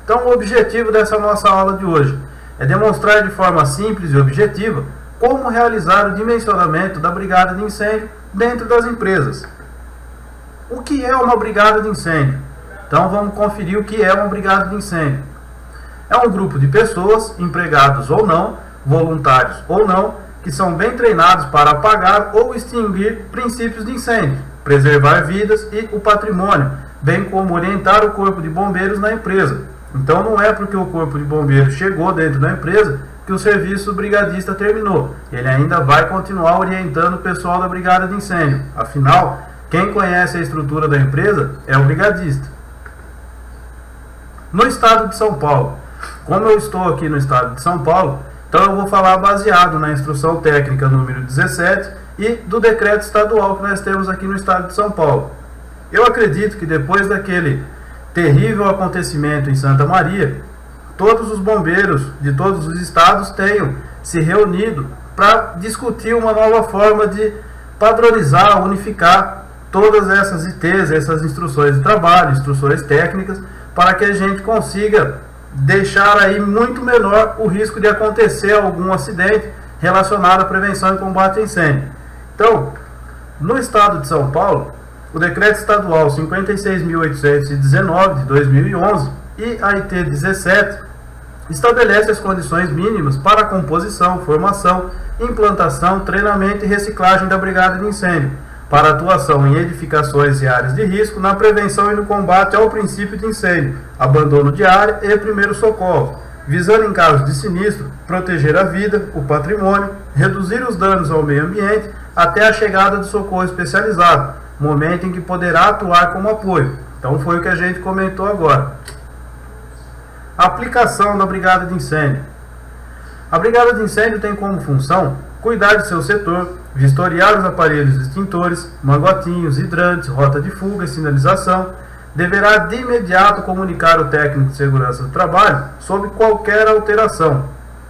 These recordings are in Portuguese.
Então, o objetivo dessa nossa aula de hoje é demonstrar de forma simples e objetiva como realizar o dimensionamento da brigada de incêndio dentro das empresas. O que é uma brigada de incêndio? Então, vamos conferir o que é uma brigada de incêndio. É um grupo de pessoas, empregados ou não, voluntários ou não, que são bem treinados para apagar ou extinguir princípios de incêndio, preservar vidas e o patrimônio, bem como orientar o corpo de bombeiros na empresa. Então não é porque o corpo de bombeiros chegou dentro da empresa que o serviço brigadista terminou. Ele ainda vai continuar orientando o pessoal da brigada de incêndio. Afinal, quem conhece a estrutura da empresa é o brigadista. No estado de São Paulo, como eu estou aqui no estado de São Paulo, então eu vou falar baseado na instrução técnica número 17 e do decreto estadual que nós temos aqui no estado de São Paulo. Eu acredito que depois daquele terrível acontecimento em Santa Maria, todos os bombeiros de todos os estados tenham se reunido para discutir uma nova forma de padronizar, unificar todas essas ITs, essas instruções de trabalho, instruções técnicas, para que a gente consiga deixar aí muito menor o risco de acontecer algum acidente relacionado à prevenção e combate a incêndio. Então, no estado de São Paulo, o decreto estadual 56.819 de 2011 e a IT 17 estabelece as condições mínimas para a composição, formação, implantação, treinamento e reciclagem da brigada de incêndio, para atuação em edificações e áreas de risco, na prevenção e no combate ao princípio de incêndio, abandono de área e primeiro socorro, visando em caso de sinistro, proteger a vida, o patrimônio, reduzir os danos ao meio ambiente até a chegada do socorro especializado, momento em que poderá atuar como apoio. Então foi o que a gente comentou agora. Aplicação da brigada de incêndio. A brigada de incêndio tem como função cuidar de seu setor, vistoriar os aparelhos extintores, mangotinhos, hidrantes, rota de fuga e sinalização. Deverá de imediato comunicar o técnico de segurança do trabalho sobre qualquer alteração.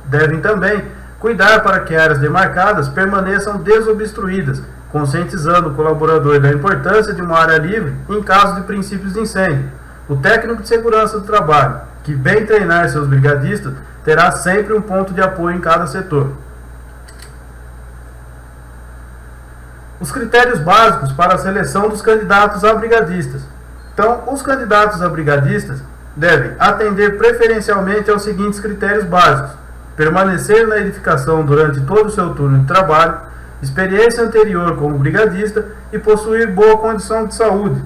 Devem também cuidar para que áreas demarcadas permaneçam desobstruídas, conscientizando o colaborador da importância de uma área livre em caso de princípios de incêndio. O técnico de segurança do trabalho, que bem treinar seus brigadistas, terá sempre um ponto de apoio em cada setor. Os critérios básicos para a seleção dos candidatos a brigadistas. Então, os candidatos a brigadistas devem atender preferencialmente aos seguintes critérios básicos: permanecer na edificação durante todo o seu turno de trabalho, experiência anterior como brigadista e possuir boa condição de saúde.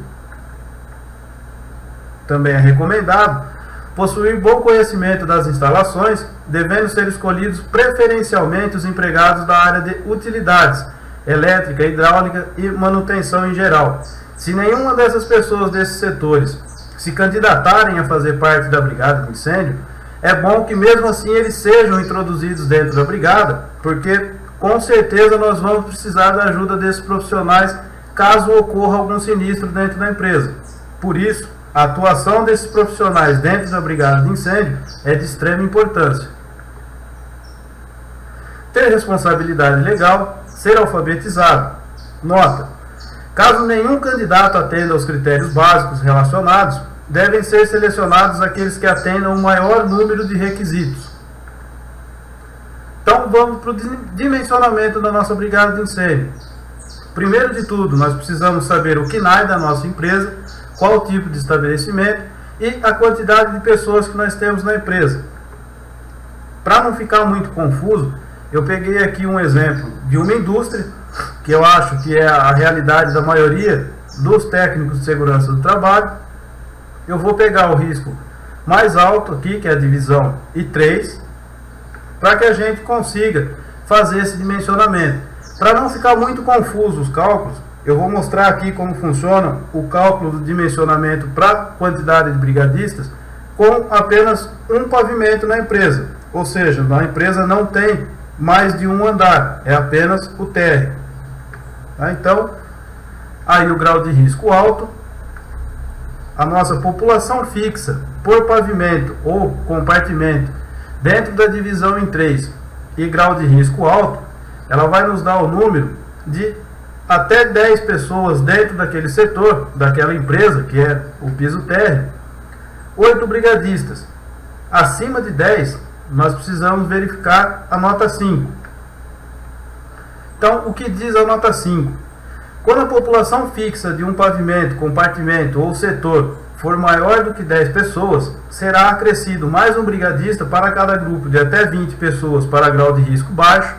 Também é recomendado possuir bom conhecimento das instalações, devendo ser escolhidos preferencialmente os empregados da área de utilidades, elétrica, hidráulica e manutenção em geral. Se nenhuma dessas pessoas desses setores se candidatarem a fazer parte da brigada de incêndio, é bom que mesmo assim eles sejam introduzidos dentro da brigada, porque com certeza nós vamos precisar da ajuda desses profissionais caso ocorra algum sinistro dentro da empresa. Por isso, a atuação desses profissionais dentro da brigada de incêndio é de extrema importância. Ter responsabilidade legal, ser alfabetizado. Nota: caso nenhum candidato atenda aos critérios básicos relacionados, devem ser selecionados aqueles que atendam o maior número de requisitos. Então vamos para o dimensionamento da nossa brigada de incêndio. Primeiro de tudo, nós precisamos saber o KNAI da nossa empresa, qual o tipo de estabelecimento e a quantidade de pessoas que nós temos na empresa. Para não ficar muito confuso, eu peguei aqui um exemplo de uma indústria, que eu acho que é a realidade da maioria dos técnicos de segurança do trabalho. Eu vou pegar o risco mais alto aqui, que é a divisão I3, para que a gente consiga fazer esse dimensionamento. Para não ficar muito confuso os cálculos, eu vou mostrar aqui como funciona o cálculo do dimensionamento para a quantidade de brigadistas com apenas um pavimento na empresa. Ou seja, na empresa não tem mais de um andar, é apenas o térreo. Então, aí o grau de risco alto, a nossa população fixa por pavimento ou compartimento dentro da divisão em 3 e grau de risco alto, ela vai nos dar o número de até 10 pessoas dentro daquele setor, daquela empresa, que é o piso térreo, 8 brigadistas, acima de 10, nós precisamos verificar a nota 5. Então, o que diz a nota 5? Quando a população fixa de um pavimento, compartimento ou setor for maior do que 10 pessoas, será acrescido mais um brigadista para cada grupo de até 20 pessoas para grau de risco baixo,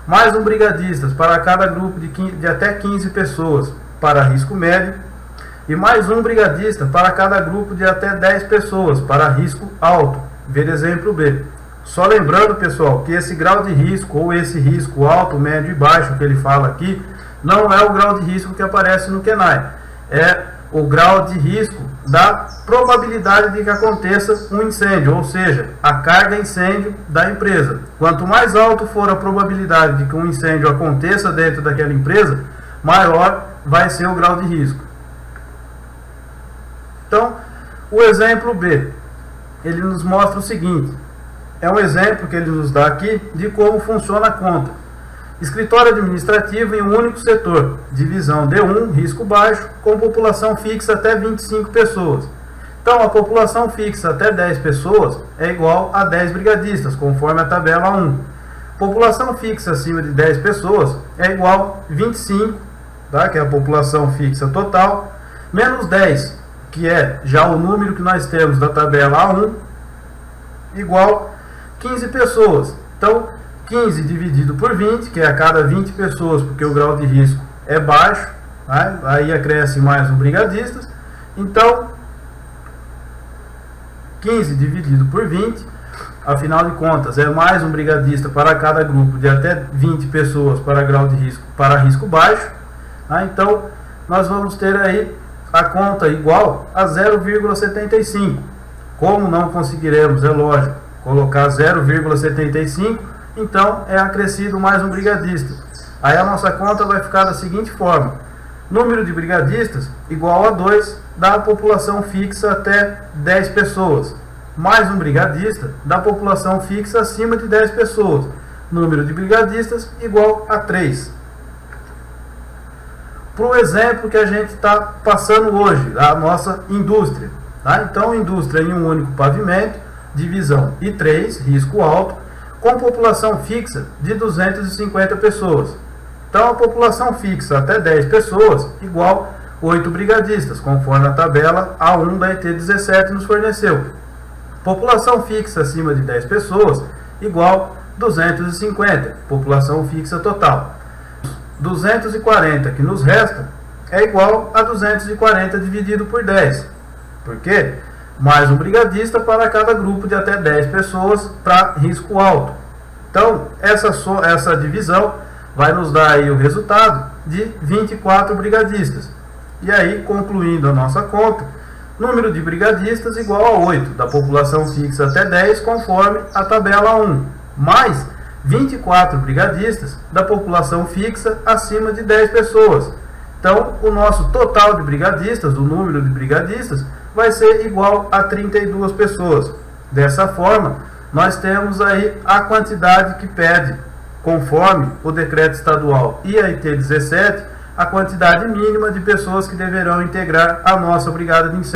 mais um brigadista para cada grupo de até 15 pessoas para risco médio, e mais um brigadista para cada grupo de até 10 pessoas para risco alto. Ver exemplo B. Só lembrando, pessoal, que esse grau de risco ou esse risco alto, médio e baixo que ele fala aqui, não é o grau de risco que aparece no KENAI. É o grau de risco da probabilidade de que aconteça um incêndio, ou seja, a carga incêndio da empresa. Quanto mais alto for a probabilidade de que um incêndio aconteça dentro daquela empresa, maior vai ser o grau de risco. Então, o exemplo B, ele nos mostra o seguinte, é um exemplo que ele nos dá aqui de como funciona a conta. Escritório administrativo em um único setor, divisão D1, risco baixo, com população fixa até 25 pessoas. Então, a população fixa até 10 pessoas é igual a 10 brigadistas, conforme a tabela 1. População fixa acima de 10 pessoas é igual a 25, tá? Que é a população fixa total, menos 10, que é já o número que nós temos da tabela A1, igual a 15 pessoas. Então, 15 dividido por 20, que é a cada 20 pessoas, porque o grau de risco é baixo, né? Aí acresce mais um brigadista. Então, 15 dividido por 20, afinal de contas, é mais um brigadista para cada grupo de até 20 pessoas para grau de risco, para risco baixo, né? Então, nós vamos ter aí a conta igual a 0,75. Como não conseguiremos, é lógico, colocar 0,75, então é acrescido mais um brigadista. Aí a nossa conta vai ficar da seguinte forma: número de brigadistas igual a 2 da população fixa até 10 pessoas, mais um brigadista da população fixa acima de 10 pessoas, número de brigadistas igual a 3. Para o exemplo que a gente está passando hoje, a nossa indústria, tá? Então, indústria em um único pavimento, divisão I3, risco alto, com população fixa de 250 pessoas. Então, a população fixa até 10 pessoas igual a 8 brigadistas, conforme a tabela A1 da ET17 nos forneceu. População fixa acima de 10 pessoas igual a 250, população fixa total. 240 que nos resta é igual a 240 dividido por 10. Por quê? Mais um brigadista para cada grupo de até 10 pessoas para risco alto. Então, essa divisão vai nos dar aí o resultado de 24 brigadistas. E aí, concluindo a nossa conta, número de brigadistas igual a 8, da população fixa até 10, conforme a tabela 1, mais 24 brigadistas da população fixa acima de 10 pessoas. Então, o nosso total de brigadistas, o número de brigadistas, vai ser igual a 32 pessoas. Dessa forma, nós temos aí a quantidade que pede, conforme o decreto estadual e a IT 17, a quantidade mínima de pessoas que deverão integrar a nossa brigada de incêndio.